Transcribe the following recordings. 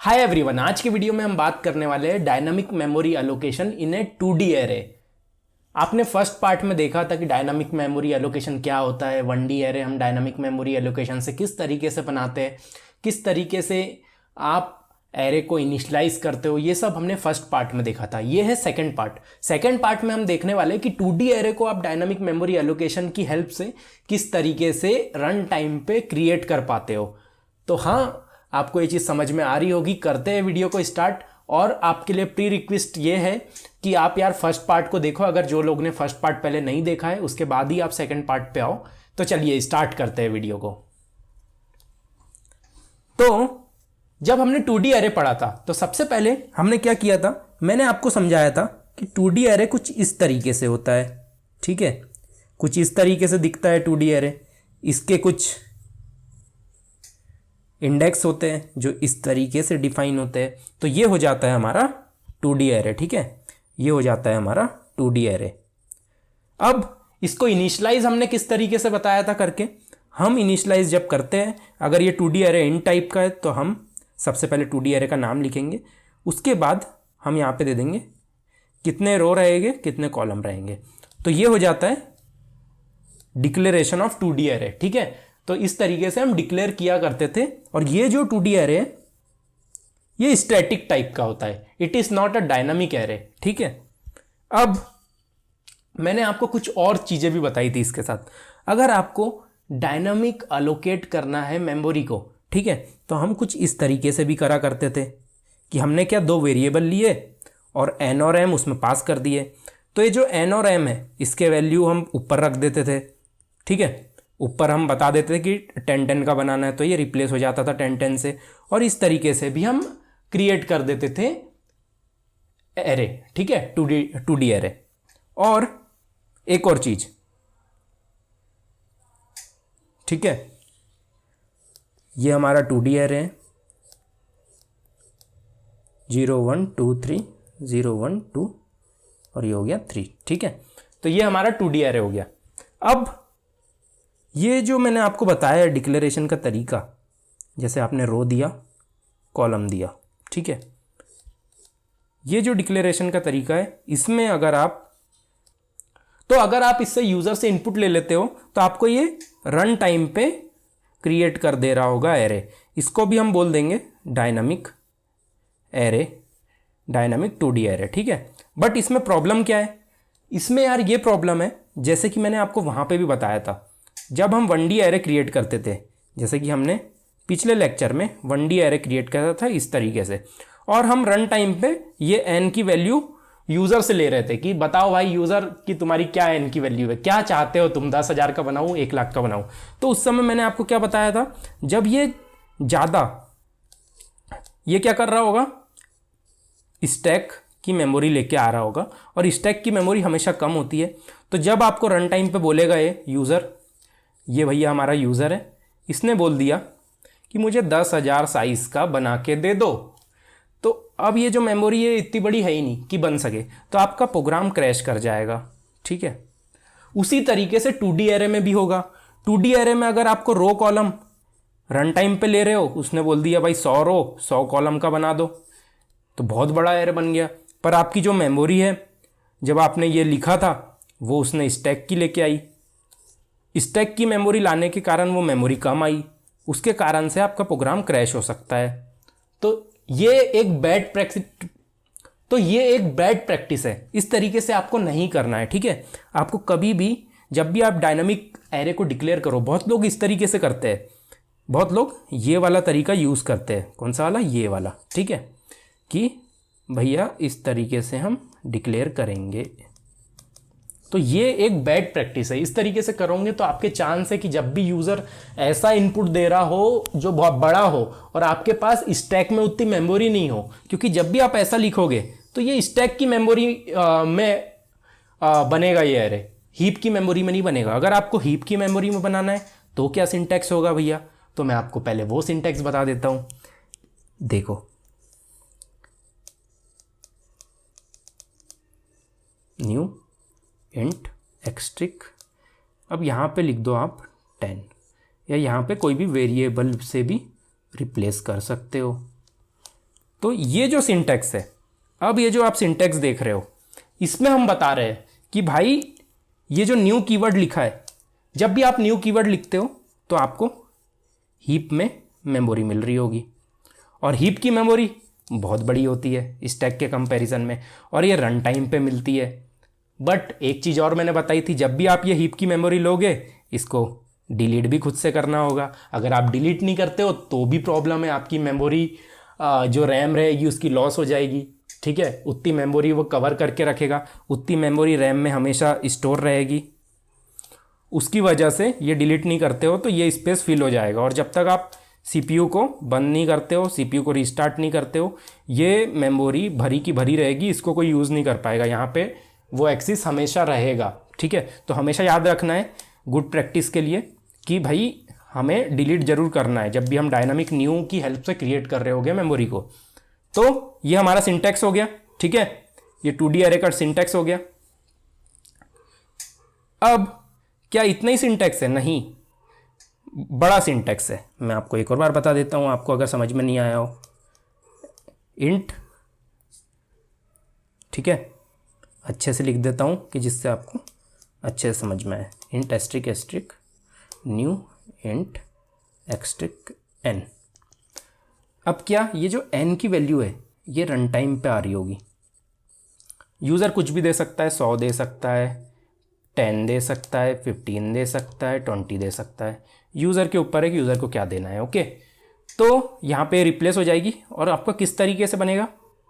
Hi everyone, आज की video में हम बात करने वाले हैं dynamic memory allocation in A 2D array. आपने फर्स्ट पार्ट में देखा था कि डायनामिक मेमोरी एलोकेशन क्या होता है। 1D एरे हम डायनामिक मेमोरी एलोकेशन से किस तरीके से बनाते हैं, किस तरीके से आप एरे को इनिशियलाइज करते हो, ये सब हमने फर्स्ट पार्ट में देखा था। ये है सेकंड पार्ट। सेकंड पार्ट में हम देखने वाले हैं कि 2D एरे को आप डायनामिक मेमोरी एलोकेशन की हेल्प से किस तरीके से रन टाइम पे क्रिएट कर पाते हो। तो हाँ, आपको ये चीज़ समझ में आ रही होगी। करते हैं वीडियो को स्टार्ट। और आपके लिए प्री रिक्वेस्ट ये है कि आप यार फर्स्ट पार्ट को देखो, अगर जो लोग ने फर्स्ट पार्ट पहले नहीं देखा है उसके बाद ही आप सेकंड पार्ट पे आओ। तो चलिए स्टार्ट करते हैं वीडियो को। तो जब हमने 2D एरे पढ़ा था तो सबसे पहले हमने क्या किया था, मैंने आपको समझाया था कि 2D एरे कुछ इस तरीके से होता है। ठीक है, कुछ इस तरीके से दिखता है 2D एरे। इसके कुछ इंडेक्स होते हैं जो इस तरीके से डिफाइन होते हैं। तो ये हो जाता है हमारा 2D एरे। ठीक है, ये हो जाता है हमारा 2D एरे। अब इसको इनिशियलाइज हमने किस तरीके से बताया था करके। हम इनिशियलाइज जब करते हैं, अगर ये 2D एरे इन टाइप का है तो हम सबसे पहले 2D एरे का नाम लिखेंगे। उसके बाद हम यहाँ पे दे देंगे कितने रो रहेंगे, कितने कॉलम रहेंगे। तो ये हो जाता है डिक्लेरेशन ऑफ 2D एरे। ठीक है, तो इस तरीके से हम डिक्लेयर किया करते थे। और ये जो 2D एरे है ये स्टैटिक टाइप का होता है, it is not a dynamic array. ठीक है, अब मैंने आपको कुछ और चीजें भी बताई थी इसके साथ। अगर आपको डायनामिक अलोकेट करना है मेमोरी को, ठीक है, तो हम कुछ इस तरीके से भी करा करते थे कि हमने क्या, दो वेरिएबल लिए और n और m उसमें पास कर दिए। तो ये जो n और m है इसके वैल्यू हम ऊपर रख देते थे। ठीक है, ऊपर हम बता देते थे कि 10-10 का बनाना है, तो ये रिप्लेस हो जाता था 10-10 से। और इस तरीके से भी हम क्रिएट कर देते थे एरे। ठीक है, 2D एरे। और एक और चीज, ठीक है, ये हमारा 2D एरे है 0 1 2 3 0 1 2 और ये हो गया 3। ठीक है, तो ये हमारा 2D एरे हो गया। अब ये जो मैंने आपको बताया डिक्लेरेशन का तरीका, जैसे आपने रो दिया, कॉलम दिया, ठीक है, ये जो डिक्लेरेशन का तरीका है, इसमें अगर आप इससे यूजर से इनपुट ले लेते हो तो आपको ये रन टाइम पे क्रिएट कर दे रहा होगा एरे। इसको भी हम बोल देंगे dynamic array, dynamic 2D array. ठीक है, बट इसमें प्रॉब्लम क्या है, इसमें यार ये प्रॉब्लम है, जैसे कि मैंने आपको वहां पे भी बताया था, जब हम 1D एरे क्रिएट करते थे, जैसे कि हमने पिछले लेक्चर में 1D एरे क्रिएट करा था इस तरीके से, और हम रन टाइम पे ये n की वैल्यू यूजर से ले रहे थे कि बताओ भाई यूजर कि तुम्हारी क्या n की वैल्यू है, क्या चाहते हो तुम, 10,000 का बनाऊं, 1 लाख का बनाऊं। तो उस समय मैंने आपको क्या बताया था, जब ये ज्यादा, ये क्या कर रहा होगा, स्टैक की मेमोरी लेके आ रहा होगा, और स्टैक की मेमोरी हमेशा कम होती है। तो जब आपको रन टाइम पे बोलेगा ये यूजर, ये भैया हमारा यूजर है, इसने बोल दिया कि मुझे 10,000 साइज का बना के दे दो, तो अब ये जो मेमोरी है इतनी बड़ी है ही नहीं कि बन सके, तो आपका प्रोग्राम क्रैश कर जाएगा। ठीक है, उसी तरीके से 2D एरे में भी होगा। 2D एरे में अगर आपको रो कॉलम रन टाइम पे ले रहे हो, उसने बोल दिया भाई 100 रो 100 कॉलम का बना दो, तो बहुत बड़ा एरे बन गया। पर आपकी जो मेमोरी है, जब आपने ये लिखा था, वो उसने स्टैक की लेके आई, स्टैक की मेमोरी लाने के कारण वो मेमोरी कम आई, उसके कारण से आपका प्रोग्राम क्रैश हो सकता है। तो ये एक बैड प्रैक्टिस है, इस तरीके से आपको नहीं करना है। ठीक है, आपको कभी भी जब भी आप डायनामिक एरे को डिक्लेयर करो, बहुत लोग इस तरीके से करते हैं, बहुत लोग ये वाला तरीका यूज करते हैं। कौन सा वाला, ये वाला। ठीक है, कि भैया इस तरीके से हम डिक्लेयर करेंगे, तो ये एक बैड प्रैक्टिस है। इस तरीके से करोगे तो आपके चांस है कि जब भी यूजर ऐसा इनपुट दे रहा हो जो बहुत बड़ा हो और आपके पास स्टैक में उतनी मेमोरी नहीं हो, क्योंकि जब भी आप ऐसा लिखोगे तो ये स्टैक की मेमोरी में बनेगा ये एरे, हीप की मेमोरी में नहीं बनेगा। अगर आपको हीप की मेमोरी में बनाना है तो क्या सिंटैक्स होगा भैया, तो मैं आपको पहले वो सिंटैक्स बता देता हूं। देखो, न्यू इंट एक्सट्रिक, अब यहाँ पे लिख दो आप 10, या यहाँ पे कोई भी वेरिएबल से भी रिप्लेस कर सकते हो। तो ये जो सिंटैक्स है, अब ये जो आप सिंटैक्स देख रहे हो, इसमें हम बता रहे हैं कि भाई ये जो न्यू कीवर्ड लिखा है, जब भी आप न्यू कीवर्ड लिखते हो तो आपको हीप में मेमोरी मिल रही होगी, और हीप की मेमोरी बहुत बड़ी होती है स्टैक के कंपैरिजन में, और ये रन टाइम पे मिलती है। बट एक चीज़ और मैंने बताई थी, जब भी आप ये हीप की मेमोरी लोगे, इसको डिलीट भी खुद से करना होगा। अगर आप डिलीट नहीं करते हो तो भी प्रॉब्लम है, आपकी मेमोरी जो रैम रहेगी उसकी लॉस हो जाएगी, ठीक है। उतनी मेमोरी वो कवर करके रखेगा, उतनी मेमोरी रैम में हमेशा स्टोर रहेगी। उसकी वजह से ये डिलीट नहीं करते हो तो ये स्पेस फिल हो जाएगा, और जब तक आप सीपीयू को बंद नहीं करते हो, सीपीयू को रीस्टार्ट नहीं करते हो, ये मेमोरी भरी की भरी रहेगी, इसको कोई यूज़ नहीं कर पाएगा। यहाँ पे वो एक्सिस हमेशा रहेगा, ठीक है। तो हमेशा याद रखना है गुड प्रैक्टिस के लिए कि भाई हमें डिलीट जरूर करना है जब भी हम डायनामिक न्यू की हेल्प से क्रिएट कर रहे होंगे मेमोरी को। तो ये हमारा सिंटैक्स हो गया, ठीक है। ये 2D अरे का सिंटैक्स हो गया। अब क्या इतना ही सिंटैक्स है? नहीं, बड़ा सिंटैक्स है। मैं आपको एक और बार बता देता हूं, आपको अगर समझ में नहीं आया हो। इंट, ठीक है, अच्छे से लिख देता हूं कि जिससे आपको अच्छे से समझ में आए। Int asterisk asterisk new int asterisk n. अब क्या ये जो एन की वैल्यू है ये रन टाइम पे आ रही होगी। यूज़र कुछ भी दे सकता है, 100 दे सकता है, 10 दे सकता है, 15 दे सकता है, 20 दे सकता है। यूज़र के ऊपर है कि यूज़र को क्या देना है, ओके। तो यहाँ पे रिप्लेस हो जाएगी, और आपका किस तरीके से बनेगा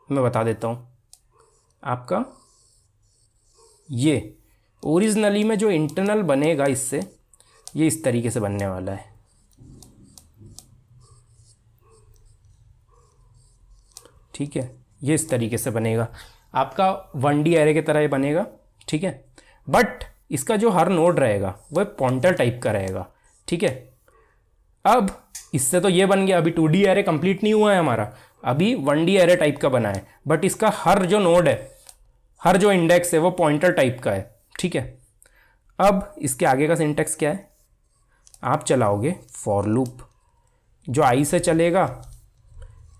मैं बता देता हूँ। आपका ये ओरिजिनली में जो इंटरनल बनेगा इससे, ये इस तरीके से बनने वाला है, ठीक है। ये इस तरीके से बनेगा, आपका 1D एरे की तरह ये बनेगा, ठीक है। बट इसका जो हर नोड रहेगा वो पॉइंटर टाइप का रहेगा, ठीक है। अब इससे तो ये बन गया, अभी 2D एरे कंप्लीट नहीं हुआ है हमारा, अभी 1D एरे टाइप का बना है, बट इसका हर जो नोड है, हर जो इंडेक्स है वो पॉइंटर टाइप का है, ठीक है। अब इसके आगे का सिंटैक्स क्या है? आप चलाओगे फॉर लूप, जो आई से चलेगा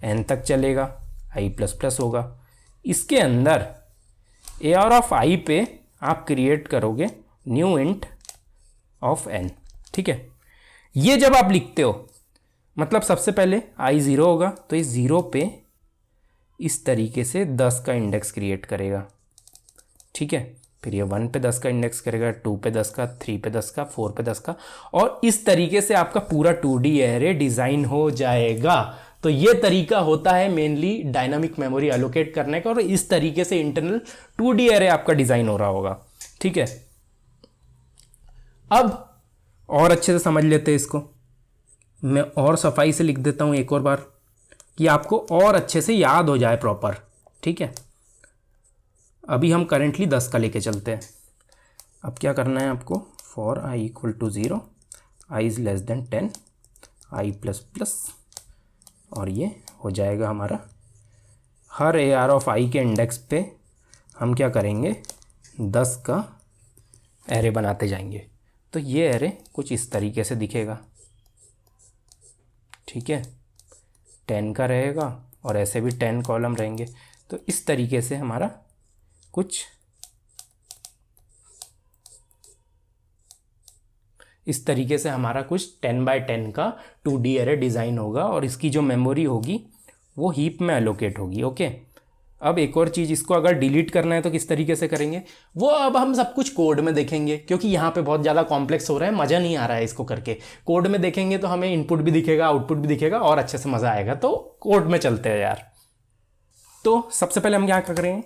एन तक चलेगा, आई प्लस प्लस होगा। इसके अंदर AR ऑफ आई पे आप क्रिएट करोगे न्यू इंट ऑफ एन, ठीक है। ये जब आप लिखते हो, मतलब सबसे पहले आई 0 होगा तो इस 0 पे इस तरीके से 10 का इंडेक्स क्रिएट करेगा, ठीक है। फिर ये 1 पे 10 का इंडेक्स करेगा, 2 पे 10 का, 3 पे 10 का, 4 पे 10 का, और इस तरीके से आपका पूरा 2D एरे डिज़ाइन हो जाएगा। तो ये तरीका होता है मेनली डायनामिक मेमोरी एलोकेट करने का, और इस तरीके से इंटरनल 2D एरे आपका डिज़ाइन हो रहा होगा, ठीक है। अब और अच्छे से समझ लेते हैं इसको, मैं और सफाई से लिख देता हूँ एक और बार कि आपको और अच्छे से याद हो जाए प्रॉपर, ठीक है। अभी हम करेंटली 10 का लेके चलते हैं। अब क्या करना है आपको? For i equal to 0, i is less than 10, i plus plus, और ये हो जाएगा हमारा हर AR ऑफ आई के इंडेक्स पे हम क्या करेंगे? 10 का एरे बनाते जाएंगे। तो ये एरे कुछ इस तरीके से दिखेगा, ठीक है। 10 का रहेगा और ऐसे भी 10 कॉलम रहेंगे। तो इस तरीके से हमारा कुछ इस तरीके से हमारा कुछ 10 बाय 10 का 2D एरे डिज़ाइन होगा, और इसकी जो मेमोरी होगी वो हीप में एलोकेट होगी, ओके। अब एक और चीज़, इसको अगर डिलीट करना है तो किस तरीके से करेंगे वो अब हम सब कुछ कोड में देखेंगे, क्योंकि यहाँ पे बहुत ज़्यादा कॉम्प्लेक्स हो रहा है, मज़ा नहीं आ रहा है इसको करके। कोड में देखेंगे तो हमें इनपुट भी दिखेगा, आउटपुट भी दिखेगा, और अच्छे से मज़ा आएगा। तो कोड में चलते हैं यार। तो सबसे पहले हम क्या करेंगे?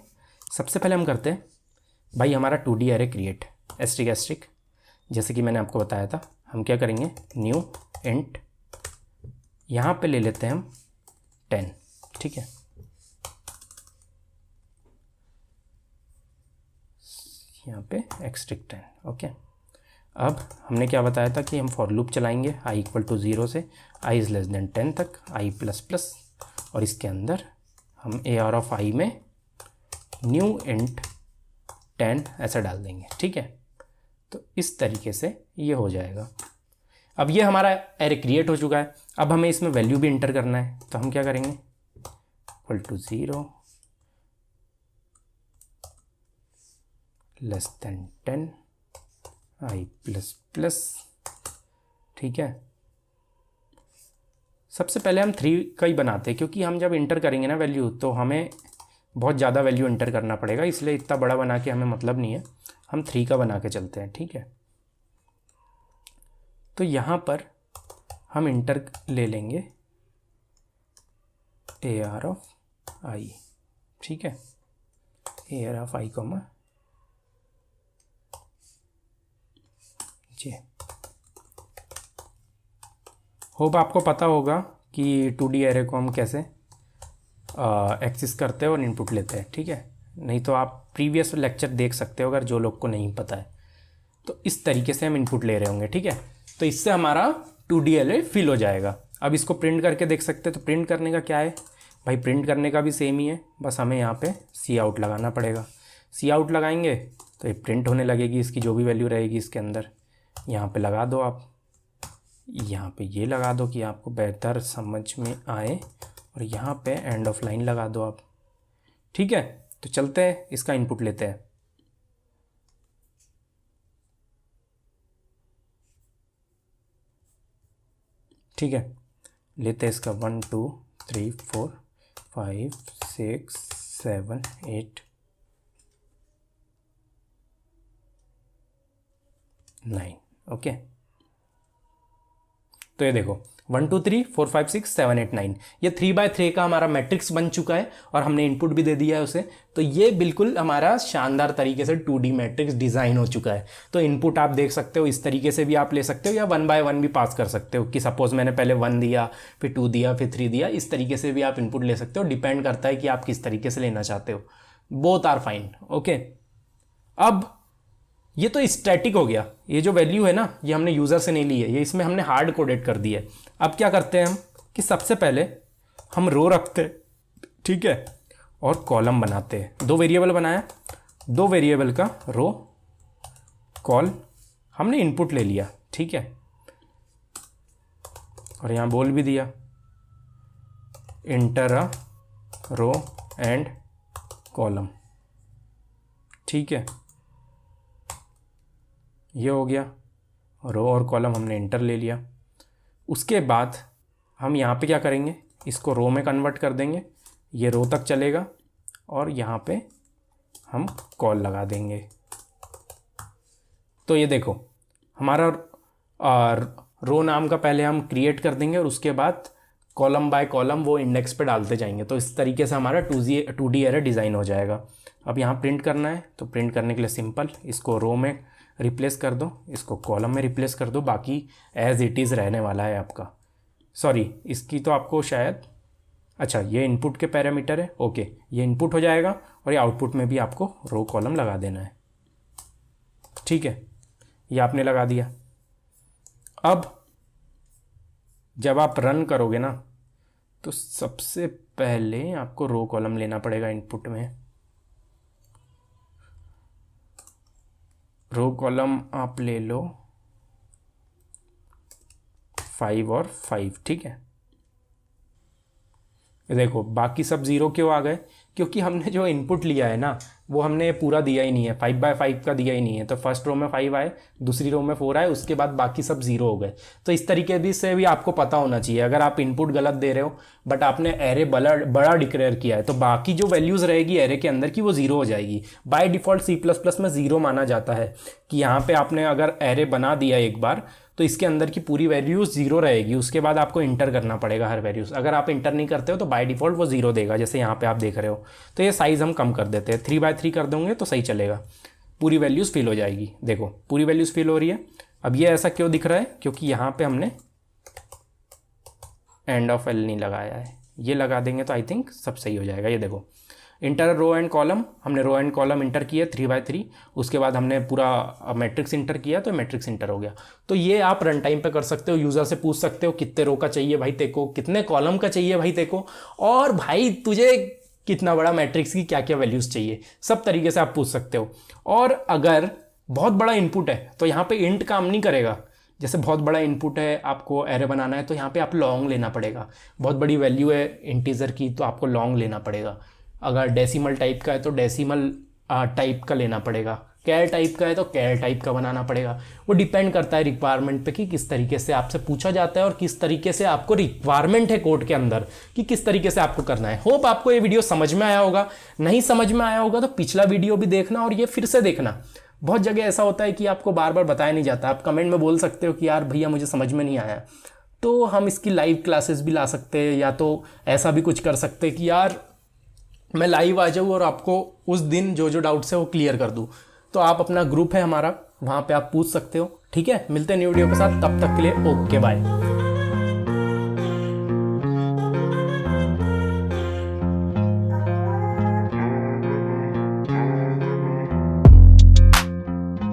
सबसे पहले हम करते हैं भाई हमारा 2D array create, asterisk asterisk, जैसे कि मैंने आपको बताया था। हम क्या करेंगे? न्यू इंट, यहाँ पे ले लेते हैं हम 10, ठीक है। यहाँ पे एक्स्ट्रिक 10, ओके। अब हमने क्या बताया था कि हम फॉर लूप चलाएंगे आई इक्वल टू 0 से आई इज़ लेस देन 10 तक, आई प्लस प्लस, और इसके अंदर हम AR ऑफ आई में न्यू इंट 10 ऐसा डाल देंगे, ठीक है। तो इस तरीके से ये हो जाएगा। अब ये हमारा एरे क्रिएट हो चुका है। अब हमें इसमें वैल्यू भी इंटर करना है, तो हम क्या करेंगे? Equal to 0 less than 10 i plus plus. ठीक है, सबसे पहले हम 3 का ही बनाते हैं, क्योंकि हम जब इंटर करेंगे ना वैल्यू तो हमें बहुत ज़्यादा वैल्यू इंटर करना पड़ेगा, इसलिए इतना बड़ा बना के हमें मतलब नहीं है, हम 3 का बना के चलते हैं। ठीक है, तो यहाँ पर हम इंटर ले लेंगे AR ऑफ i। ठीक है, AR of i comma j। Hope आपको पता होगा कि 2D एरे को हम कैसे एक्सेस करते हैं और इनपुट लेते हैं। ठीक है, नहीं तो आप प्रीवियस लेक्चर देख सकते हो अगर जो लोग को नहीं पता है। तो इस तरीके से हम इनपुट ले रहे होंगे। ठीक है, तो इससे हमारा 2D एरे फिल हो जाएगा। अब इसको प्रिंट करके देख सकते हैं। तो प्रिंट करने का क्या है भाई, प्रिंट करने का भी सेम ही है, बस हमें यहाँ पे सी आउट लगाना पड़ेगा। सी आउट लगाएंगे तो ये प्रिंट होने लगेगी, इसकी जो भी वैल्यू रहेगी इसके अंदर यहाँ पे लगा दो आप, यहाँ पे ये लगा दो कि आपको बेहतर समझ में आए, और यहाँ पे एंड ऑफ लाइन लगा दो आप। ठीक है, तो चलते हैं इसका इनपुट लेते हैं। ठीक है, लेते हैं इसका 1 2 3 4 5 6 7 8 9। ओके, तो ये देखो 1 2 3 4 5 6 7 8 9, ये 3x3 का हमारा मैट्रिक्स बन चुका है और हमने इनपुट भी दे दिया है उसे। तो ये बिल्कुल हमारा शानदार तरीके से 2D मैट्रिक्स डिज़ाइन हो चुका है। तो इनपुट आप देख सकते हो, इस तरीके से भी आप ले सकते हो या 1 by 1 भी पास कर सकते हो, कि सपोज मैंने पहले 1 दिया, फिर 2 दिया, फिर 3 दिया, इस तरीके से भी आप इनपुट ले सकते हो। डिपेंड करता है कि आप किस तरीके से लेना चाहते हो। Both are fine. ओके, अब ये तो स्टैटिक हो गया, ये जो वैल्यू है ना ये हमने यूज़र से नहीं ली है, ये इसमें हमने हार्ड कोडेड कर दी है। अब क्या करते हैं हम कि सबसे पहले हम रो रखते हैं, ठीक है, और कॉलम बनाते हैं। 2 वेरिएबल बनाया, 2 वेरिएबल का रो कॉल हमने इनपुट ले लिया। ठीक है, और यहाँ बोल भी दिया enter a row and column. ठीक है, ये हो गया, रो और कॉलम हमने इंटर ले लिया। उसके बाद हम यहाँ पे क्या करेंगे, इसको रो में कन्वर्ट कर देंगे, ये रो तक चलेगा, और यहाँ पे हम कॉल लगा देंगे। तो ये देखो हमारा रो नाम का पहले हम क्रिएट कर देंगे और उसके बाद कॉलम बाय कॉलम वो इंडेक्स पे डालते जाएंगे। तो इस तरीके से हमारा 2D एरे डिज़ाइन हो जाएगा। अब यहाँ प्रिंट करना है, तो प्रिंट करने के लिए सिंपल इसको रो में रिप्लेस कर दो, इसको कॉलम में रिप्लेस कर दो, बाकी एज इट इज़ रहने वाला है आपका। सॉरी, इसकी तो आपको शायद, अच्छा ये इनपुट के पैरामीटर है। ओके, ये इनपुट हो जाएगा और ये आउटपुट में भी आपको रो कॉलम लगा देना है। ठीक है, ये आपने लगा दिया। अब जब आप रन करोगे ना तो सबसे पहले आपको रो कॉलम लेना पड़ेगा इनपुट में। रो कॉलम आप ले लो 5 और 5। ठीक है, ये देखो बाकी सब 0 क्यों आ गए, क्योंकि हमने जो इनपुट लिया है ना वो हमने पूरा दिया ही नहीं है, 5 by 5 का दिया ही नहीं है। तो फर्स्ट रो में 5 आए, दूसरी रो में 4 आए, उसके बाद बाकी सब 0 हो गए। तो इस तरीके भी से भी आपको पता होना चाहिए, अगर आप इनपुट गलत दे रहे हो बट आपने एरे बड़ा डिक्लेयर किया है तो बाकी जो वैल्यूज़ रहेगी एरे के अंदर की वो 0 हो जाएगी। बाय डिफ़ॉल्ट C++ में 0 माना जाता है कि यहाँ पे आपने अगर एरे बना दिया एक बार तो इसके अंदर की पूरी वैल्यूज 0 रहेगी, उसके बाद आपको इंटर करना पड़ेगा हर वैल्यूज। अगर आप इंटर नहीं करते हो तो बाय डिफ़ॉल्ट वो 0 देगा, जैसे यहाँ पे आप देख रहे हो। तो ये साइज़ हम कम कर देते हैं, 3 by 3 कर देंगे तो सही चलेगा, पूरी वैल्यूज़ फिल हो जाएगी। देखो पूरी वैल्यूज़ फिल हो रही है। अब ये ऐसा क्यों दिख रहा है, क्योंकि यहाँ पे हमने एंड ऑफ एल नहीं लगाया है, ये लगा देंगे तो आई थिंक सब सही हो जाएगा। ये देखो इंटर रो एंड कॉलम, हमने रो एंड कॉलम इंटर किया 3 by 3, उसके बाद हमने पूरा मैट्रिक्स इंटर किया तो मैट्रिक्स इंटर हो गया। तो ये आप रन टाइम पे कर सकते हो, यूज़र से पूछ सकते हो कितने रो का चाहिए भाई तेको, कितने कॉलम का चाहिए भाई तेको, और भाई तुझे कितना बड़ा मैट्रिक्स की क्या क्या वैल्यूज़ चाहिए, सब तरीके से आप पूछ सकते हो। और अगर बहुत बड़ा इनपुट है तो यहाँ पे इंट काम नहीं करेगा, जैसे बहुत बड़ा इनपुट है, आपको एरे बनाना है तो यहाँ पे आप लॉन्ग लेना पड़ेगा। बहुत बड़ी वैल्यू है इंटीजर की तो आपको लॉन्ग लेना पड़ेगा। अगर डेसिमल टाइप का है तो डेसिमल टाइप का लेना पड़ेगा। कैर टाइप का है तो कैर टाइप का बनाना पड़ेगा। वो डिपेंड करता है रिक्वायरमेंट पे कि किस तरीके से आपसे पूछा जाता है और किस तरीके से आपको रिक्वायरमेंट है कोड के अंदर कि किस तरीके से आपको करना है। होप आपको ये वीडियो समझ में आया होगा। नहीं समझ में आया होगा तो पिछला वीडियो भी देखना और ये फिर से देखना। बहुत जगह ऐसा होता है कि आपको बार बार बताया नहीं जाता। आप कमेंट में बोल सकते हो कि यार भैया मुझे समझ में नहीं आया, तो हम इसकी लाइव क्लासेस भी ला सकते हैं, या तो ऐसा भी कुछ कर सकते हैं कि यार मैं लाइव आ जाऊँ और आपको उस दिन जो जो डाउट्स है वो क्लियर कर दूँ। तो आप अपना ग्रुप है हमारा, वहाँ पे आप पूछ सकते हो। ठीक है, मिलते हैं न्यू वीडियो के साथ, तब तक के लिए ओके बाय।